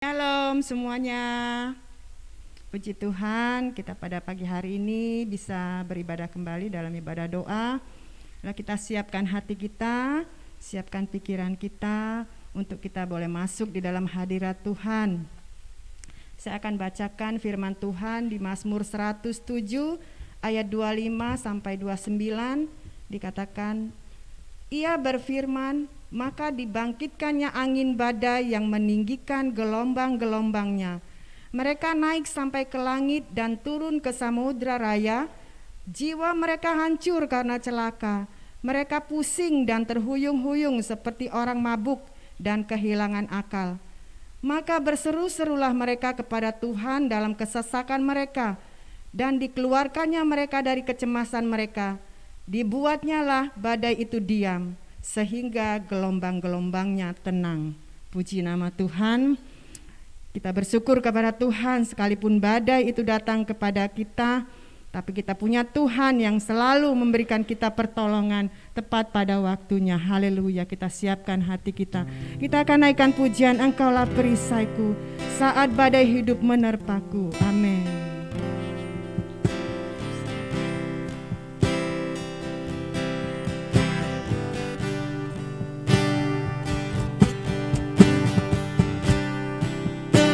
Shalom semuanya. Puji Tuhan, kita pada pagi hari ini bisa beribadah kembali dalam ibadah doa. Lalu kita siapkan hati kita, siapkan pikiran kita untuk kita boleh masuk di dalam hadirat Tuhan. Saya akan bacakan firman Tuhan di Mazmur 107 ayat 25 sampai 29. Dikatakan, Ia berfirman, maka dibangkitkannya angin badai yang meninggikan gelombang-gelombangnya. Mereka naik sampai ke langit dan turun ke samudra raya. Jiwa mereka hancur karena celaka. Mereka pusing dan terhuyung-huyung seperti orang mabuk dan kehilangan akal. Maka berseru-serulah mereka kepada Tuhan dalam kesesakan mereka, dan dikeluarkannya mereka dari kecemasan mereka. Dibuatnyalah badai itu diam, sehingga gelombang-gelombangnya tenang. Puji nama Tuhan. Kita bersyukur kepada Tuhan, sekalipun badai itu datang kepada kita, tapi kita punya Tuhan yang selalu memberikan kita pertolongan tepat pada waktunya. Haleluya. Kita siapkan hati kita. Kita akan naikkan pujian, Engkaulah perisaiku saat badai hidup menerpaku. Amin.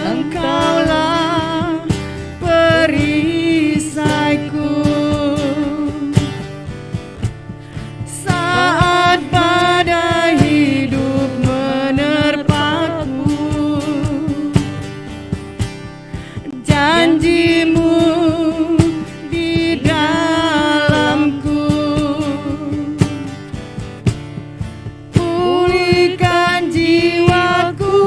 Engkaulah perisaiku saat badai hidup menerpaku. Janjimu di dalamku, pulihkan jiwaku.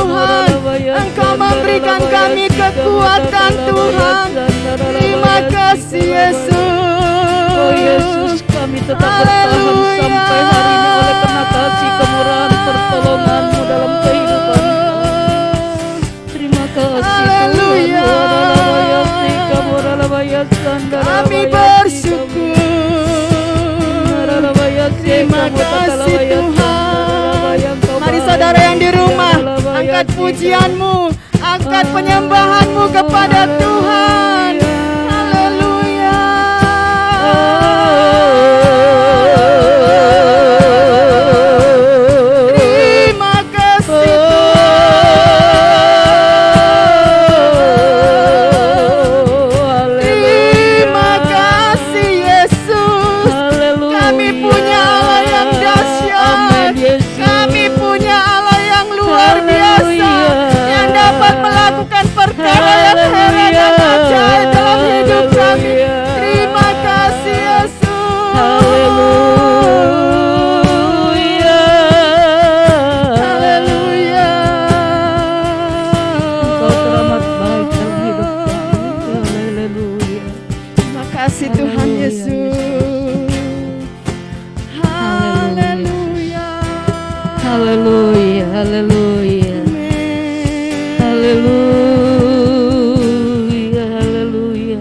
Tuhan. Engkau memberikan kami kekuatan Tuhan. Terima kasih Yesus. Oh Yesus, kami tetap bertahan sampai hari ini oleh karena kasih, kemurahan, pertolongan-Mu dalam kehidupan kami. Terima kasih Tuhan. Kami bersyukur. Terima kasih Tuhan. Mari saudara yang di rumah, angkat pujian-Mu, angkat penyembahan-Mu kepada Tuhan. Haleluya. Terima kasih Tuhan. Terima kasih Yesus. Kami punya Allah yang dahsyat. Kami punya Allah yang luar biasa, yang dapat melakukan perkara yang heran dan ajaib dalam hidup kami. Terima kasih Yesus. Haleluya. Haleluya. Engkau teramat baik dalam hidup kami. Haleluya. Terima kasih Tuhan Yesus. Haleluya. Haleluya. Haleluya. Haleluya. Haleluya.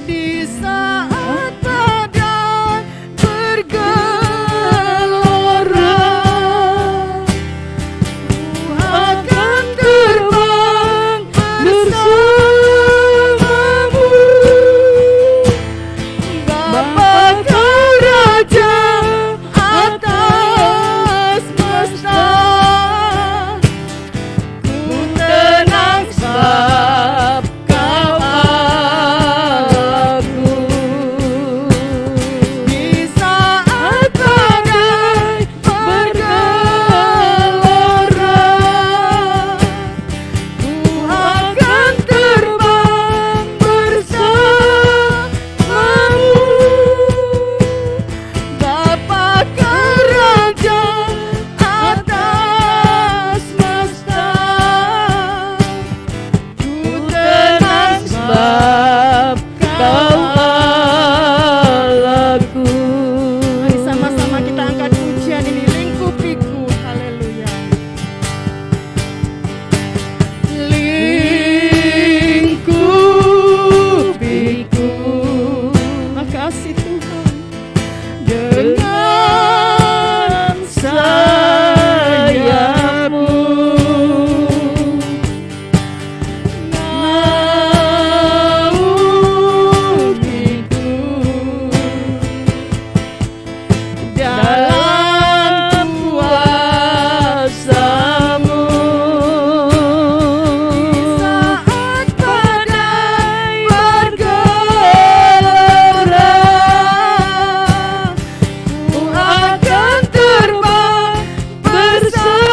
Di saat badai bergelora, ku akan terbang bersamamu. Bapa Kau Raja atas semesta, ku tenang sebab Kau Allahku. Di saat badai bergelora, ku akan terbang bersamamu. Bapa Kau Raja atas semesta, ku tenang Sebab Kau Allahku. Mari sama-sama kita angkat pujian ini, lingkupiku. Haleluya. Lingkupiku. Makasih Tuhan. Dengan sayap-Mu, naungiku dalam kuasa-Mu. Saat badai bergelora, ku akan terbang bersamamu.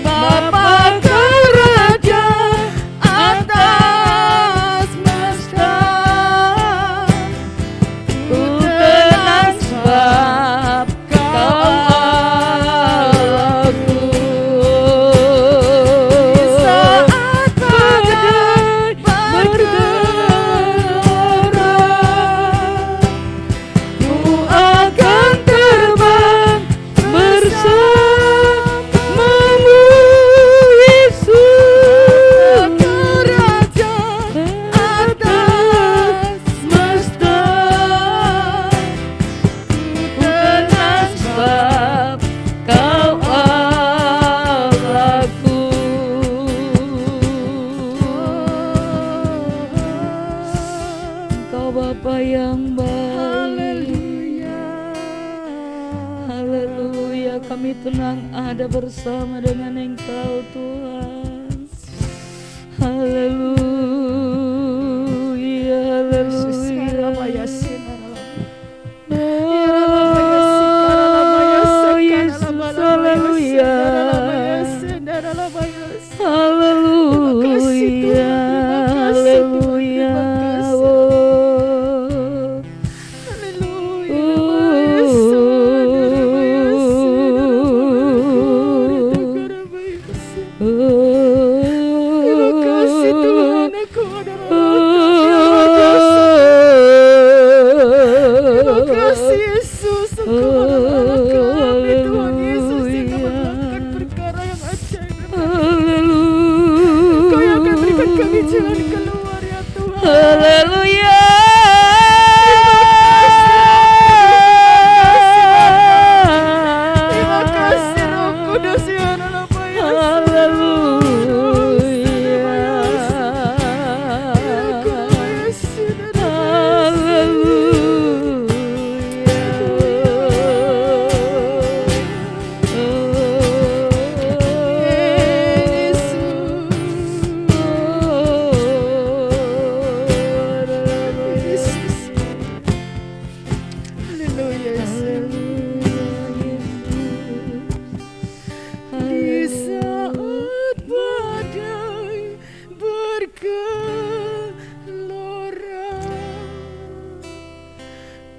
Bapa Kau Raja atas semesta, Ku tenang sebab Kau Allahku. saat badai bergelora, ku akan terbang bersamamu. Yesus, Kau Raja atas semesta, ku tenang Sebab Kau Allahku. Engkau Bapa yang baik. Haleluya. Haleluya. Kami tenang ada bersama dengan Engkau Tuhan. Haleluya. Haleluya. Oh Yesus. Haleluya. Haleluya. Haleluya. Oh. Terima kasih Tuhan, Engkau adalah terima kasih Yesus, Engkau adalah kami Tuhan Yesus yang melakukan perkara yang ajaib. Engkau yang akan berikan kami jalan keluar ya Tuhan. Haleluya. Terima kasih Roh Kudus ya Napa ya. Di saat badai bergelora,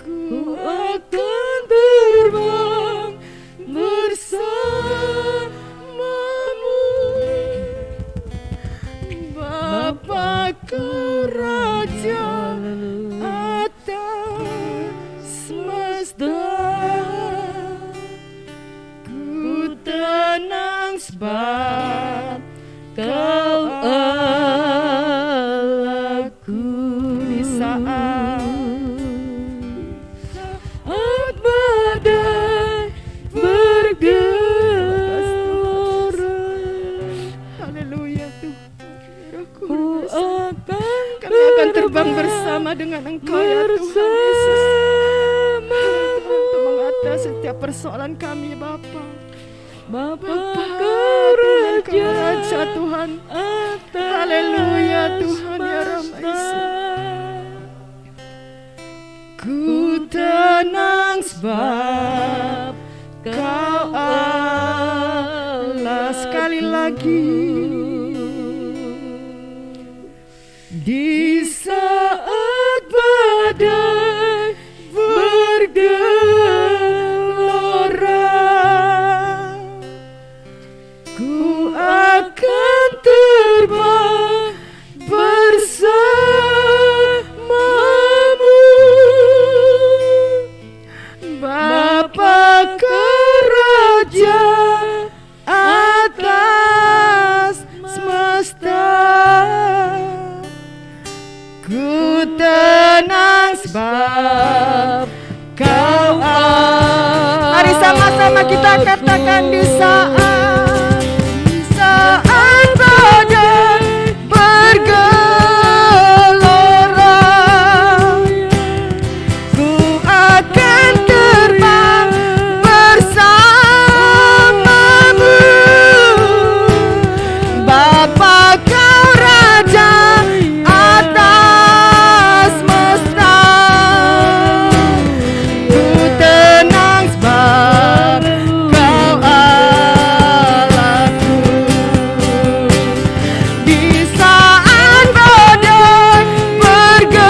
ku akan terbang bersamamu. Bapakku Raja atas semesta, ku tenang sebab Kau Allahku. Di saat badai bergelora, haleluya Tuhan, ku akan kami akan terbang bersama dengan Engkau ya Tuhan Yesus, untuk mengatasi setiap persoalan kami Bapa. Kau Raja Tuhan, haleluya Tuhan ya Yesus. Ku tenang sebab Kau Allah. Sekali lagi, di saat badai bergelora, ku akan terbang bersamamu. Bapa Kau Raja atas semesta, ku tenang sebab Kau Allah. Mari sama-sama kita katakan di saat badai bergelora, ku akan terbang bersamamu. Bapa Kau Raja atas semesta, ku tenang sebab Kau Allahku. Di saat badai bergelora,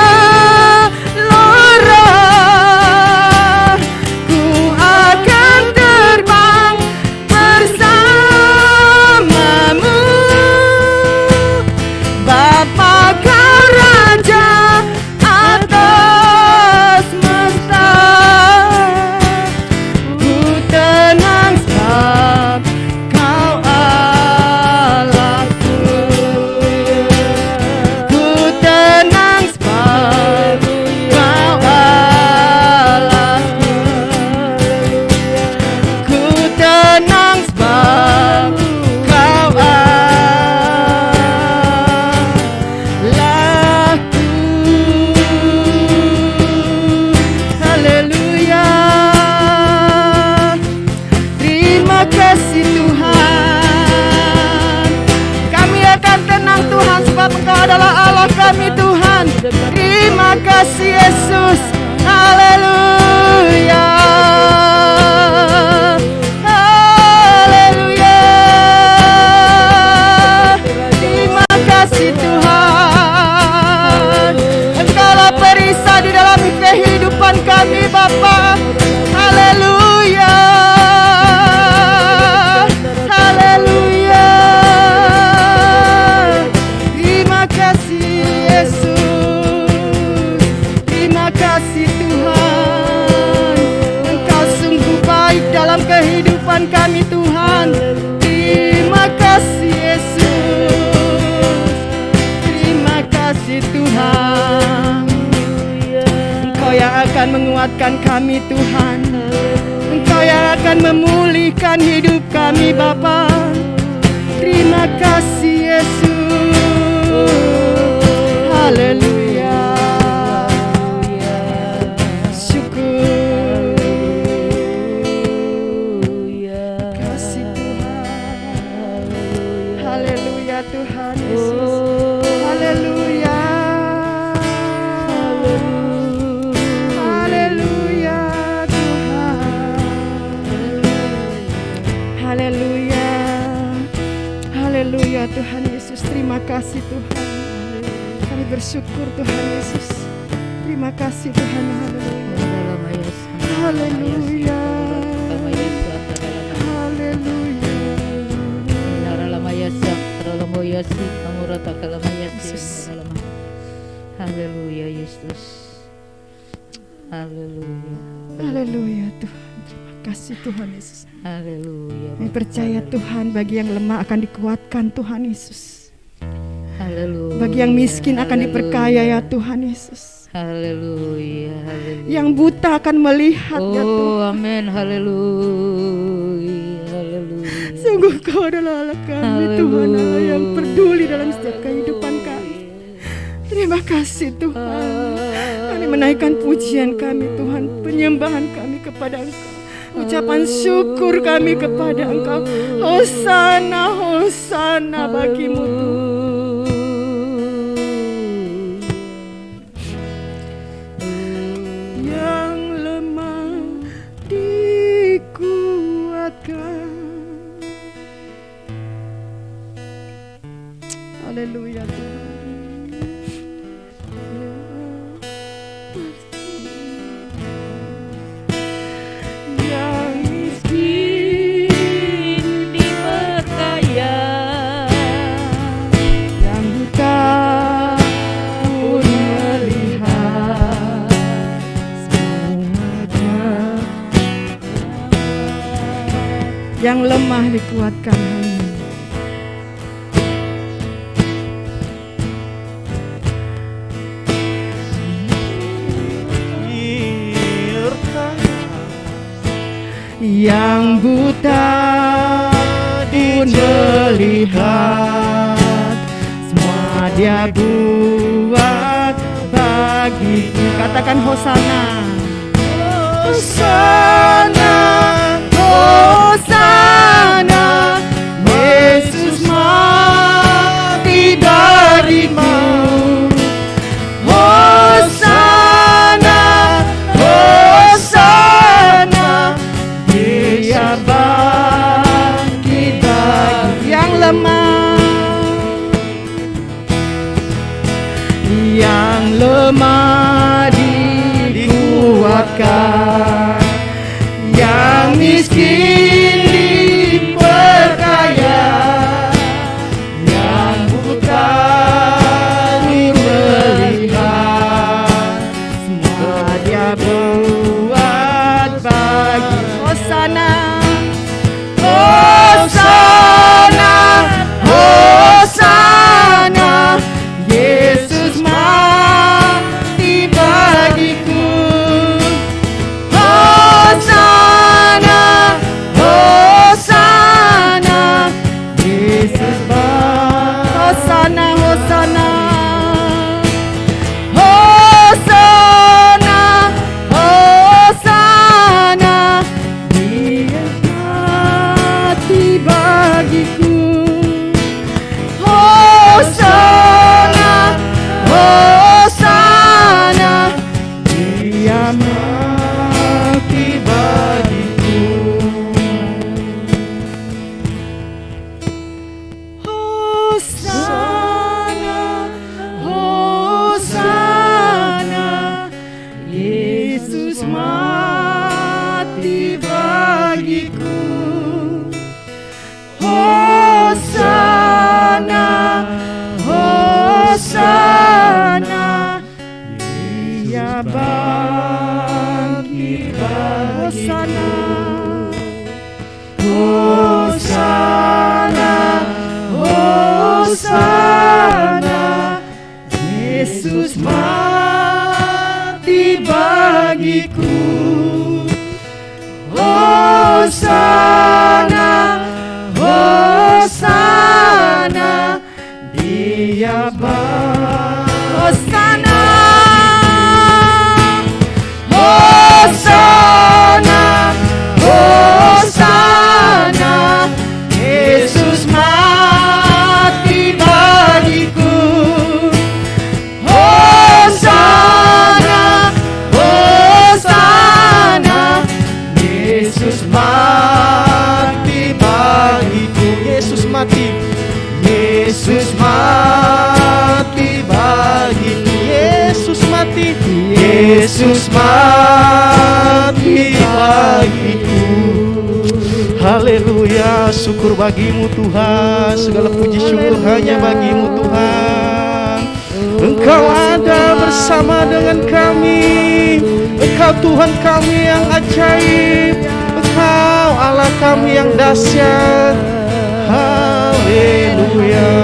ku akan terbang bersamamu. Bapa Kau Raja atas semesta, ku tenang sebab Kau Allahku. Ku tenang sebab Kau Allahku. Ku tenang sebab Kau Allahku. Haleluya. Terima kasih Tuhan. Kami akan tenang Tuhan sebab Engkau adalah Allah kami Tuhan. Terima kasih Yesus. Haleluya. Haleluya. Terima kasih Tuhan. Engkaulah perisai di dalam kehidupan kami Bapa. Haleluya. Haleluya. menguatkan kami Tuhan. Engkau yang akan memulihkan hidup kami Bapa. Terima kasih Yesus. Haleluya. Syukur. Kasih Tuhan. Haleluya Tuhan Yesus. Haleluya. Haleluya Tuhan. Haleluya. Haleluya Tuhan Yesus. Terima kasih Tuhan. Kami bersyukur Tuhan Yesus. Terima kasih Tuhan. Haleluya. Haleluya. Haleluya Yesus. Haleluya. Haleluya Tuhan. Terima kasih Tuhan Yesus. Haleluya. Kami percaya Tuhan, bagi yang lemah akan dikuatkan Tuhan Yesus. Haleluya. Bagi yang miskin akan diperkaya ya Tuhan Yesus. Haleluya. Haleluya. Yang buta akan melihat ya Tuhan. Oh amin. Haleluya. Haleluya. Sungguh Kau adalah Allah kami Tuhan, Allah yang peduli dalam setiap kehidupan kami. Terima kasih Tuhan. Kami menaikkan pujian kami Tuhan, penyembahan kami kepada Engkau, ucapan syukur kami kepada Engkau. Hosana, Hosana bagimu Tuhan. Yang lemah dikuatkan. Haleluya Tuhan. Yang miskin diperkaya, yang buta pun melihat semuanya. Yang lemah dikuatkan. Yang buta pun melihat, semua Dia buat bagiku. Katakan Hosana. Hosana, Hosana, Yesus mati bagiku. Hosana, Hosana, Dia bangkit bagi yang lemah, yang lemah dikuatkan, yang miskin diperkaya, yang buta melihat, semua Dia buat bagi. Hosana, Hosana, Hosana, Yesus mati bagiku. Hosana, Hosana, Yesus Hosana, Hosana, Hosana, Hosana, Dia mati bagiku. Hosana, Hosana, Dia mati bagiku. Bapa. Hosana, Hosana, Hosana, Yesus mati bagiku. Hosana, Hosana, Yesus mati bagiku. Yesus mati, Yesus mati bagiku. Yesus mati, Yesus mati bagiku. Haleluya, syukur bagimu Tuhan, segala puji syukur hanya bagimu Tuhan. Engkau ada bersama dengan kami, Engkau Tuhan kami yang ajaib, Engkau Allah kami yang dahsyat. Haleluya,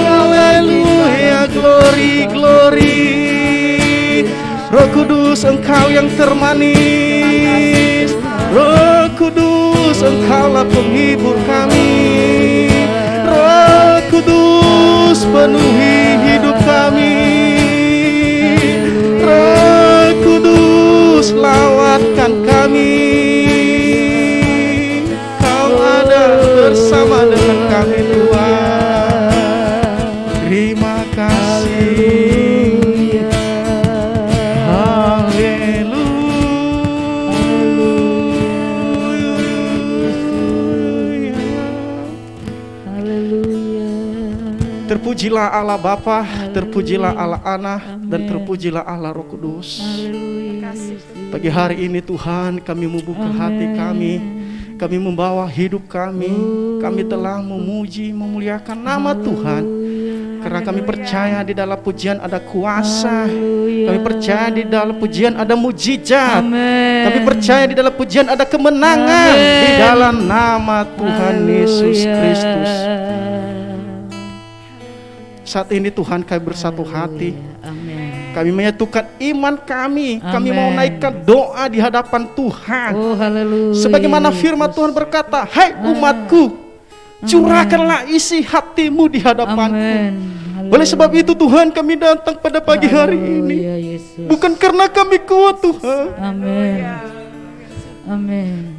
haleluya, glory, glory. Roh Kudus, Engkau yang termanis, Roh Kudus, Engkaulah penghibur kami. Roh Kudus, penuhi hidup kami. Roh Kudus, lawatkan kami. Kau ada bersama dengan kami Tuhan. Terima kasih. Terpujilah Allah Bapa, terpujilah Allah Anak, dan terpujilah Allah Roh Kudus. Pagi hari ini Tuhan, kami membuka hati kami membawa hidup kami telah memuji, memuliakan nama Tuhan. Karena kami percaya di dalam pujian ada kuasa, kami percaya di dalam pujian ada mujizat, kami percaya di dalam pujian ada kemenangan di dalam nama Tuhan Yesus Kristus. Saat ini Tuhan kami bersatu hati. Kami menyatukan iman kami. Kami mau naikkan doa di hadapan Tuhan. Sebagaimana firman Tuhan berkata, hai umatku, curahkanlah isi hatimu di hadapanku. Oleh sebab itu Tuhan, kami datang pada pagi hari ini. Bukan karena kami kuat Tuhan.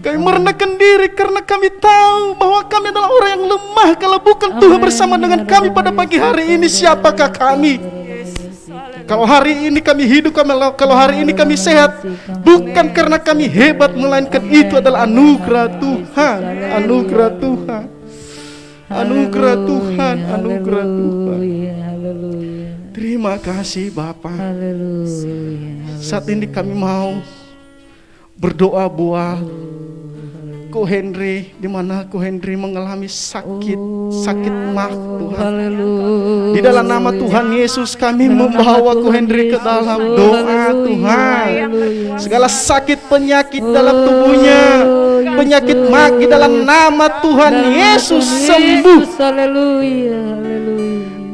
Kami merendahkan diri karena kami tahu bahwa kami adalah orang yang lemah. Kalau bukan Tuhan bersama dengan kami pada pagi hari ini, siapakah kami? Kalau hari ini kami hidup, kalau hari ini kami sehat, bukan karena kami hebat, melainkan itu adalah anugerah Tuhan. Anugerah Tuhan, anugerah Tuhan, anugerah Tuhan. Terima kasih Bapa. Saat ini kami mau berdoa buat Ko Henry, di mana Ko Henry mengalami sakit mah Tuhan. Di dalam nama Tuhan Yesus kami membawa Ko Henry ke dalam doa Tuhan. Segala sakit penyakit dalam tubuhnya, penyakit mah di dalam nama Tuhan Yesus sembuh.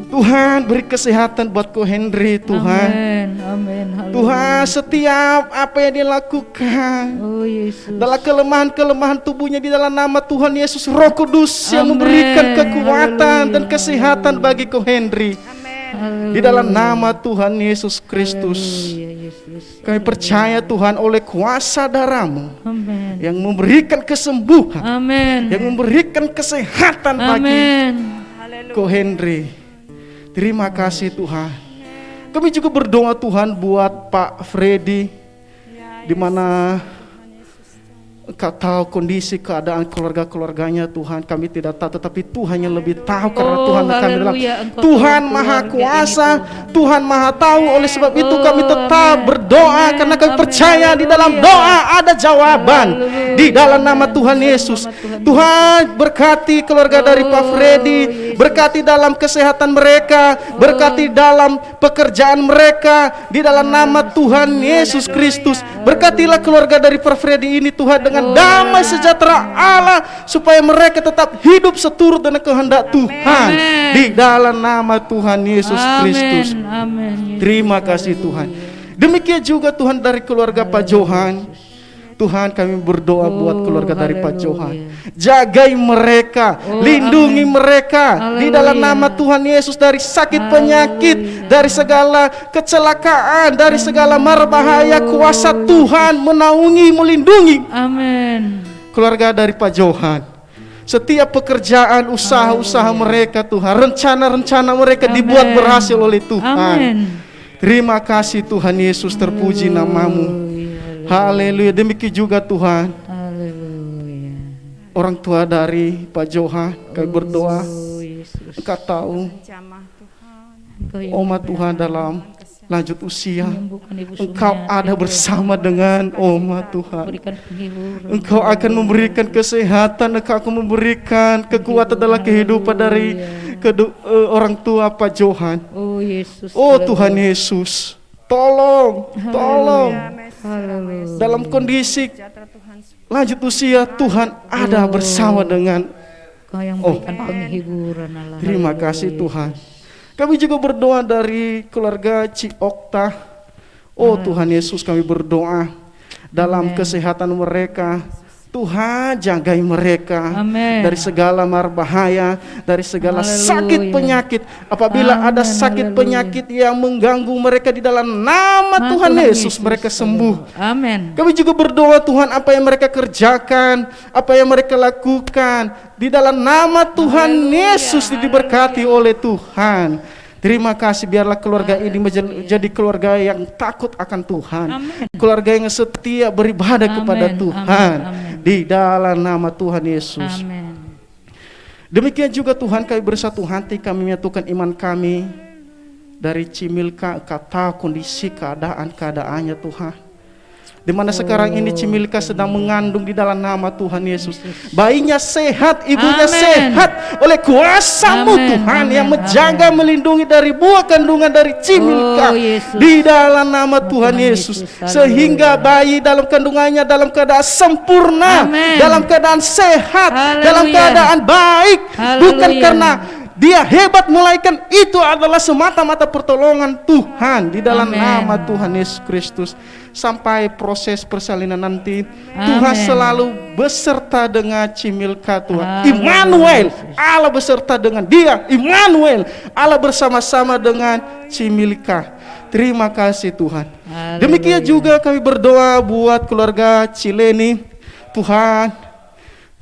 Tuhan beri kesehatan buat Ko Henry Tuhan. Tuhan setiap apa yang dia lakukan dalam kelemahan tubuhnya di dalam nama Tuhan Yesus, Roh Kudus yang memberikan kekuatan dan kesehatan bagi Ko Henry. Di dalam nama Tuhan Yesus Kristus, kami percaya Tuhan oleh kuasa darah-Mu yang memberikan kesembuhan, yang memberikan kesehatan bagi Ko Henry. Terima kasih Tuhan. Kami juga berdoa Tuhan buat Pak Freddy, di mana Engkau tahu kondisi keadaan keluarganya Tuhan. Kami tidak tahu, tetapi Tuhan yang lebih tahu, karena Tuhan kami adalah Tuhan Maha Kuasa, Tuhan Maha Tahu. Oleh sebab itu kami tetap berdoa, karena kami percaya di dalam doa ada jawaban. Di dalam nama Tuhan Yesus, Tuhan berkati keluarga dari Pak Freddy, berkati dalam kesehatan mereka, berkati dalam pekerjaan mereka. Di dalam nama Tuhan Yesus Kristus, berkatilah keluarga dari Pak Freddy ini Tuhan dengan damai sejahtera Allah, supaya mereka tetap hidup seturut dengan kehendak Tuhan. Di dalam nama Tuhan Yesus Kristus. Terima kasih Tuhan. Demikian juga Tuhan dari keluarga Pak Johan. Tuhan, kami berdoa buat keluarga dari Pak Johan. Jagai mereka, lindungi mereka di dalam nama Tuhan Yesus dari sakit penyakit, dari segala kecelakaan, dari segala mara bahaya. Kuasa Tuhan menaungi, melindungi. Amin. Keluarga dari Pak Johan, setiap pekerjaan, usaha-usaha mereka Tuhan, rencana-rencana mereka dibuat berhasil oleh Tuhan. Amin. Terima kasih Tuhan Yesus, terpuji namamu. Haleluya. Demikian juga Tuhan, Haleluya. orang tua dari Pak Johan, kami berdoa, Engkau tahu Oma Tuhan dalam lanjut usia, Engkau ada bersama dengan Oma Tuhan. Engkau akan memberikan kesehatan, Engkau akan memberikan kekuatan dalam kehidupan dari orang tua Pak Johan. Oh Tuhan Yesus, tolong dalam kondisi lanjut usia, Tuhan ada bersama dengan penghiburan Allah. Terima kasih Tuhan. Kami juga berdoa dari keluarga Ci Okta. Oh Tuhan Yesus, kami berdoa dalam kesehatan mereka. Tuhan, jagai mereka dari segala mara bahaya, dari segala sakit penyakit. Apabila ada sakit penyakit yang mengganggu mereka, di dalam nama Tuhan Yesus mereka sembuh. Amin. Kami juga berdoa Tuhan, apa yang mereka kerjakan, apa yang mereka lakukan, di dalam nama Tuhan Yesus diberkati oleh Tuhan. Terima kasih, biarlah keluarga ini menjadi keluarga yang takut akan Tuhan. Keluarga yang setia beribadah kepada Tuhan. Di dalam nama Tuhan Yesus. Demikian juga Tuhan, kami bersatu hati, kami menyatukan iman kami dari Cimilka, kata kondisi keadaannya Tuhan. Di mana sekarang ini Cimilka sedang mengandung di dalam nama Tuhan Yesus. Bayinya sehat, ibunya sehat oleh kuasa-Mu Tuhan yang menjaga, melindungi dari buah kandungan dari Cimilka. Di dalam nama Tuhan Yesus. Sehingga bayi dalam kandungannya dalam keadaan sempurna, dalam keadaan sehat, dalam keadaan baik. Bukan karena dia hebat, melainkan itu adalah semata-mata pertolongan Tuhan di dalam nama Tuhan Yesus Kristus. Sampai proses persalinan nanti, Tuhan selalu beserta dengan Cimilka Tuhan. Immanuel, Allah beserta dengan dia. Immanuel, Allah bersama-sama dengan Cimilka. Terima kasih Tuhan. Demikian juga kami berdoa buat keluarga Cileni. Tuhan,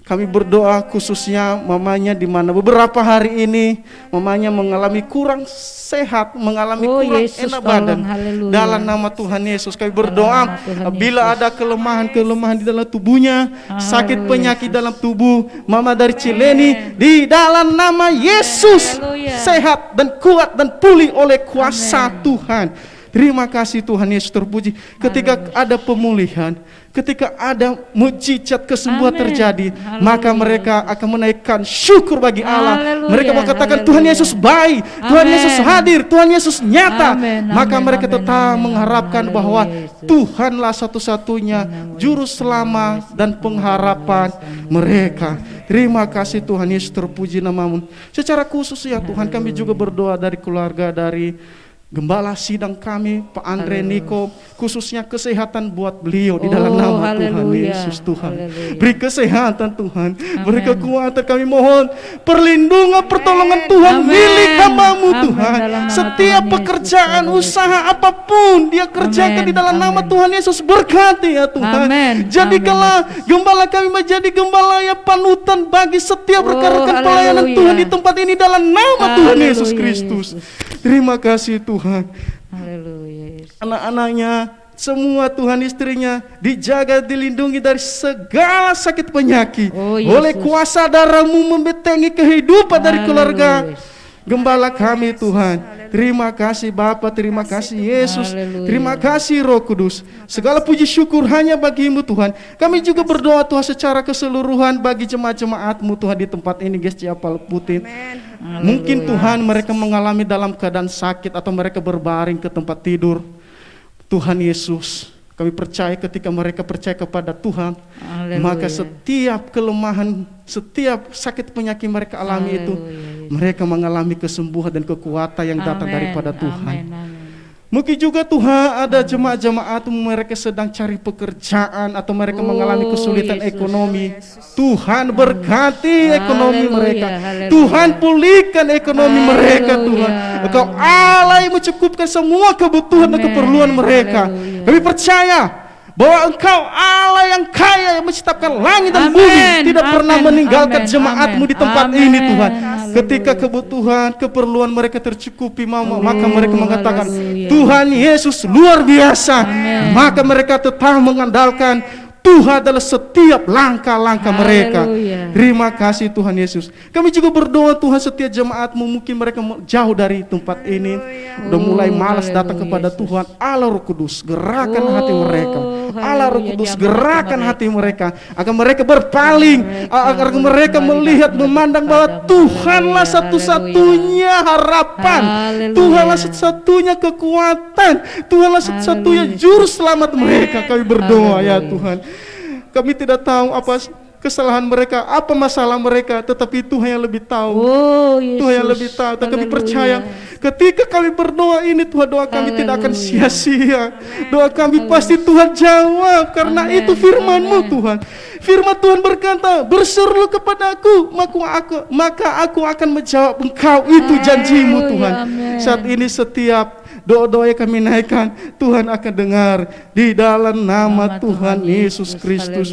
kami berdoa khususnya mamanya, di mana beberapa hari ini mamanya mengalami kurang sehat, mengalami kurang enak badan. Dalam nama Tuhan Yesus kami berdoa, bila ada kelemahan-kelemahan di dalam tubuhnya, sakit penyakit dalam tubuh mama dari Cileni, di dalam nama Yesus sehat dan kuat dan pulih oleh kuasa Tuhan. Terima kasih Tuhan Yesus, terpuji. Ketika ada pemulihan, ketika ada mujizat kesembuhan terjadi, maka mereka akan menaikkan syukur bagi Allah. Mereka mengatakan Tuhan Yesus baik, Tuhan Yesus hadir, Tuhan Yesus nyata. Maka mereka tetap mengharapkan bahwa Tuhanlah satu-satunya juru selamat dan pengharapan mereka. Terima kasih Tuhan Yesus, terpuji namamu. Secara khusus ya Tuhan, kami juga berdoa dari keluarga dari Gembala sidang kami, Pak Andre Niko, khususnya kesehatan buat beliau di dalam nama Tuhan Yesus. Tuhan, beri kesehatan Tuhan, beri kekuatan, kami mohon perlindungan, pertolongan Tuhan milik hamba-Mu Tuhan. Setiap pekerjaan, usaha apapun dia kerjakan di dalam nama Tuhan Yesus, berkati ya Tuhan. Jadikanlah gembala kami menjadi gembala yang panutan bagi setiap rekan-rekan pelayanan Tuhan di tempat ini dalam nama Tuhan Yesus Kristus. Terima kasih Tuhan. Anak-anaknya semua Tuhan, istrinya dijaga, dilindungi dari segala sakit penyakit. Oleh kuasa darah-Mu membentengi kehidupan dari keluarga gembala kami Tuhan. Terima kasih Bapa, terima kasih Yesus, terima kasih Roh Kudus. Segala puji syukur hanya bagi-Mu Tuhan. Kami juga berdoa Tuhan secara keseluruhan bagi jemaat-jemaat-Mu Tuhan di tempat ini, Gereja Palputin. Mungkin Tuhan mereka mengalami dalam keadaan sakit atau mereka berbaring ke tempat tidur. Tuhan Yesus, kami percaya ketika mereka percaya kepada Tuhan, maka setiap kelemahan, setiap sakit penyakit mereka alami itu, mereka mengalami kesembuhan dan kekuatan yang datang daripada Tuhan. Mungkin juga Tuhan ada jemaat-jemaat mereka sedang cari pekerjaan atau mereka mengalami kesulitan ekonomi. Tuhan berkati ekonomi mereka. Tuhan pulihkan ekonomi mereka Tuhan. Engkau Allah yang mencukupkan semua kebutuhan dan keperluan mereka. Kami percaya bahwa Engkau Allah yang kaya, yang menciptakan langit dan bumi, tidak pernah meninggalkan jemaat-Mu di tempat ini Tuhan. Ketika kebutuhan, keperluan mereka tercukupi maka mereka mengatakan Tuhan Yesus luar biasa. Maka mereka tetap mengandalkan Tuhan adalah setiap langkah-langkah mereka. Terima kasih Tuhan Yesus. Kami juga berdoa Tuhan setiap jemaat-Mu, mungkin mereka jauh dari tempat ini, udah mulai malas datang kepada Tuhan. Allah Roh Kudus, gerakan hati mereka. Allah Roh Kudus, gerakan hati mereka, agar mereka berpaling, agar mereka melihat, memandang bahwa Tuhanlah satu-satunya harapan, Tuhanlah satu-satunya kekuatan, Tuhanlah satu-satunya juru selamat mereka. Kami berdoa ya Tuhan. Kami tidak tahu apa kesalahan mereka, apa masalah mereka, tetapi Tuhan yang lebih tahu. Tuhan yang lebih tahu. Dan kami percaya ketika kami berdoa ini Tuhan, doa kami tidak akan sia-sia. Doa kami pasti Tuhan jawab, karena itu firman-Mu Tuhan. Firman Tuhan berkata, berserulah kepadaku, maka aku akan menjawab engkau. Itu janji-Mu Tuhan. Saat ini setiap doa-doa yang kami naikkan, Tuhan akan dengar di dalam nama Tuhan Yesus Kristus.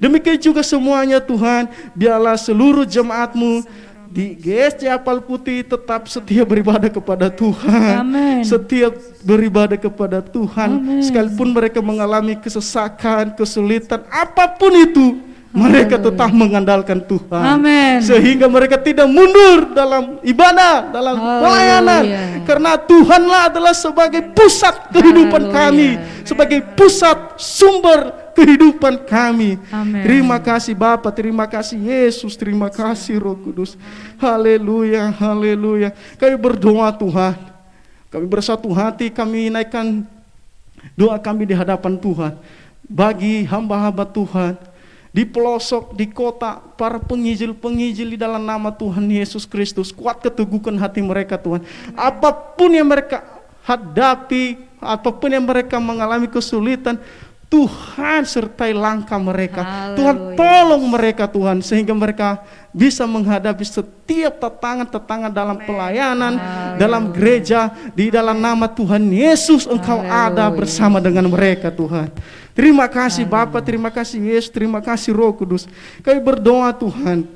Demikian juga semuanya Tuhan, biarlah seluruh jemaat-Mu di GSC Apal Putih tetap setia beribadah kepada Tuhan. Setiap beribadah kepada Tuhan, sekalipun mereka mengalami kesesakan, kesulitan, apapun itu, mereka tetap mengandalkan Tuhan. Sehingga mereka tidak mundur dalam ibadah, dalam pelayanan. Karena Tuhanlah adalah sebagai pusat kehidupan kami, sebagai pusat sumber kehidupan kami. Terima kasih Bapa, terima kasih Yesus, terima kasih Roh Kudus. Haleluya, haleluya. Kami berdoa Tuhan, kami bersatu hati, kami naikkan doa kami di hadapan Tuhan bagi hamba-hamba Tuhan di pelosok, di kota, para penginjil-penginjil di dalam nama Tuhan Yesus Kristus. Kuat keteguhkan hati mereka Tuhan. Apapun yang mereka hadapi, apapun yang mereka mengalami kesulitan, Tuhan sertai langkah mereka. Tuhan tolong mereka Tuhan, sehingga mereka bisa menghadapi setiap tantangan-tantangan dalam pelayanan, dalam gereja. Di dalam nama Tuhan Yesus Engkau ada bersama dengan mereka Tuhan. Terima kasih Bapa, terima kasih Yesus, terima kasih Roh Kudus. Kami berdoa Tuhan,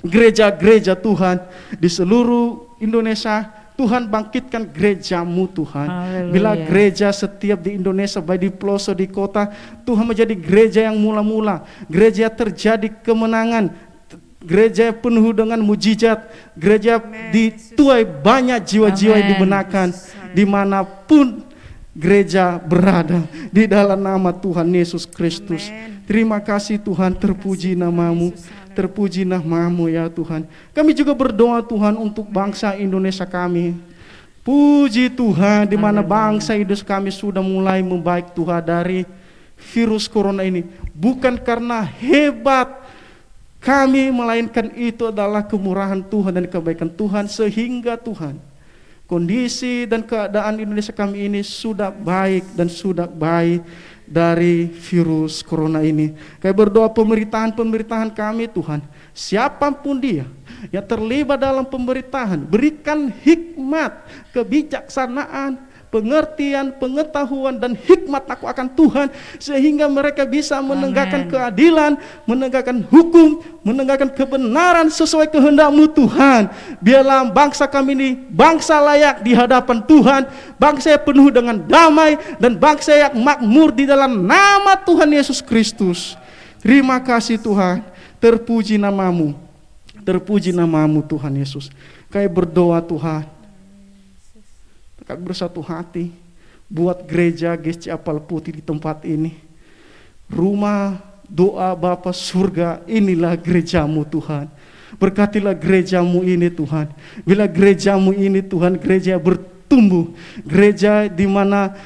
gereja-gereja Tuhan di seluruh Indonesia, Tuhan bangkitkan gereja-Mu Tuhan. Bila gereja setiap di Indonesia, baik di pelosok, di kota, Tuhan menjadi gereja yang mula-mula, gereja terjadi kemenangan, gereja penuh dengan mujizat, gereja dituai banyak jiwa-jiwa yang dibenarkan dimanapun gereja berada, di dalam nama Tuhan Yesus Kristus. Terima kasih Tuhan, terpuji nama-Mu, terpuji nama-Mu ya Tuhan. Kami juga berdoa Tuhan untuk bangsa Indonesia kami. Puji Tuhan, di mana bangsa Indonesia kami sudah mulai membaik Tuhan dari virus corona ini. Bukan karena hebat kami, melainkan itu adalah kemurahan Tuhan dan kebaikan Tuhan, sehingga Tuhan, kondisi dan keadaan Indonesia kami ini sudah baik dan sudah baik dari virus corona ini. Kami berdoa pemerintahan kami Tuhan, siapapun dia yang terlibat dalam pemerintahan, berikan hikmat, kebijaksanaan, pengertian, pengetahuan dan hikmat takwa akan Tuhan, sehingga mereka bisa menegakkan keadilan, menegakkan hukum, menegakkan kebenaran sesuai kehendak-Mu Tuhan. Biarlah bangsa kami ini bangsa layak di hadapan Tuhan, bangsa yang penuh dengan damai, dan bangsa yang makmur di dalam nama Tuhan Yesus Kristus. Terima kasih Tuhan, terpuji nama-Mu, terpuji nama-Mu Tuhan Yesus. Kami berdoa Tuhan, kami bersatu hati buat gereja GSC Apal Putih di tempat ini. Rumah doa Bapa surga, inilah gereja-Mu Tuhan. Berkatilah gereja-Mu ini Tuhan. Bila gereja-Mu ini Tuhan, gereja bertumbuh, gereja di mana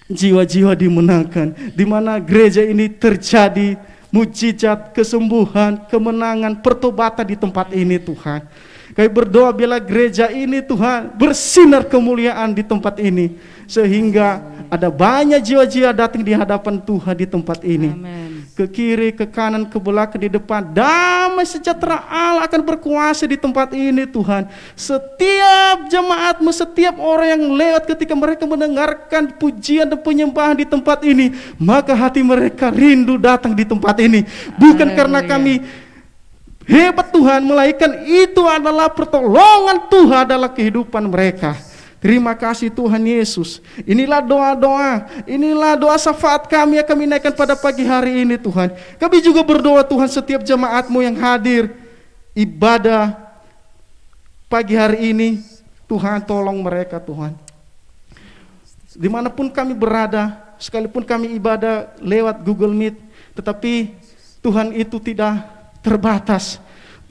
jiwa-jiwa dimenangkan, di mana gereja ini terjadi mujizat, kesembuhan, kemenangan, pertobatan di tempat ini Tuhan. Kami berdoa bila gereja ini Tuhan bersinar kemuliaan di tempat ini, sehingga ada banyak jiwa-jiwa datang di hadapan Tuhan di tempat ini. Amen. Ke kiri, ke kanan, ke belakang, di depan, damai sejahtera Allah akan berkuasa di tempat ini Tuhan. Setiap jemaatmu, setiap orang yang lewat ketika mereka mendengarkan pujian dan penyembahan di tempat ini, maka hati mereka rindu datang di tempat ini. Bukan karena kami hebat Tuhan, melainkan itu adalah pertolongan Tuhan dalam kehidupan mereka. Terima kasih Tuhan Yesus. Inilah doa-doa, inilah doa syafaat kami yang kami naikkan pada pagi hari ini Tuhan. Kami juga berdoa Tuhan, setiap jemaat-Mu yang hadir ibadah pagi hari ini, Tuhan tolong mereka Tuhan. Dimanapun kami berada, sekalipun kami ibadah lewat Google Meet, tetapi Tuhan itu tidak terbatas.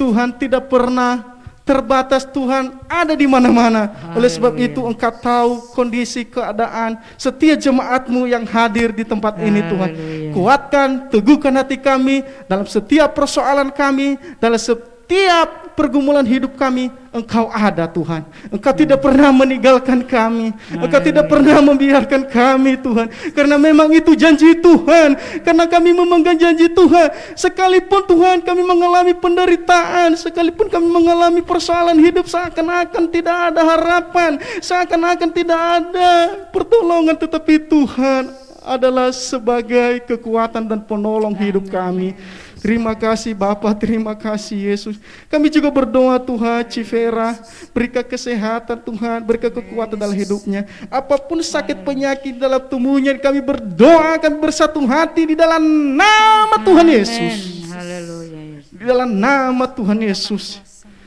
Tuhan tidak pernah terbatas, Tuhan ada di mana-mana. Oleh sebab itu Engkau tahu kondisi keadaan setiap jemaat-Mu yang hadir di tempat ini Tuhan. Kuatkan, teguhkan hati kami dalam setiap persoalan kami, dalam setiap pergumulan hidup kami. Engkau ada Tuhan. Engkau tidak pernah meninggalkan kami. Engkau tidak pernah membiarkan kami Tuhan. Karena memang itu janji Tuhan. Karena kami memegang janji Tuhan. Sekalipun Tuhan kami mengalami penderitaan, sekalipun kami mengalami persoalan hidup, seakan-akan tidak ada harapan, seakan-akan tidak ada pertolongan, tetapi Tuhan adalah sebagai kekuatan dan penolong hidup kami. Terima kasih Bapa, terima kasih Yesus. Kami juga berdoa Tuhan, Civera, berikan kesehatan Tuhan, berikan kekuatan dalam hidupnya. Apapun sakit penyakit dalam tubuhnya, kami berdoa, kami bersatu hati di dalam nama Tuhan Yesus. Haleluya. Di dalam nama Tuhan Yesus,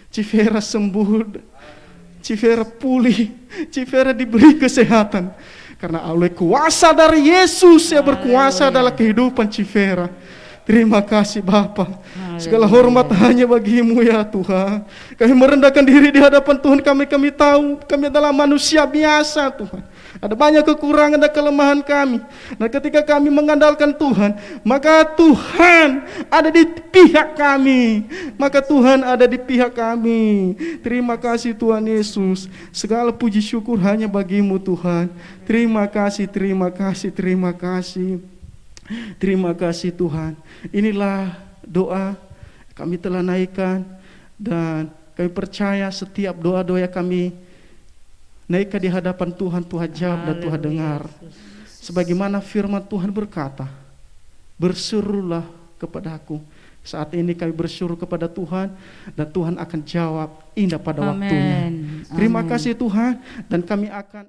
Civera sembuh, Civera pulih, Civera diberi kesehatan. Karena oleh kuasa dari Yesus yang berkuasa dalam kehidupan Civera. Terima kasih Bapa. Segala hormat hanya bagi-Mu ya Tuhan. Kami merendahkan diri di hadapan Tuhan. Kami tahu kami adalah manusia biasa Tuhan. Ada banyak kekurangan dan kelemahan kami. Dan ketika kami mengandalkan Tuhan, maka Tuhan ada di pihak kami. Maka Tuhan ada di pihak kami. Terima kasih Tuhan Yesus. Segala puji syukur hanya bagi-Mu Tuhan. Terima kasih, terima kasih, terima kasih. Terima kasih Tuhan. Inilah doa kami telah naikkan, dan kami percaya setiap doa-doa kami naikkan di hadapan Tuhan, Tuhan jawab dan Tuhan dengar. Sebagaimana firman Tuhan berkata, berserulah kepadaku. Saat ini kami berseru kepada Tuhan, dan Tuhan akan jawab indah pada waktunya. Terima kasih Tuhan, dan kami akan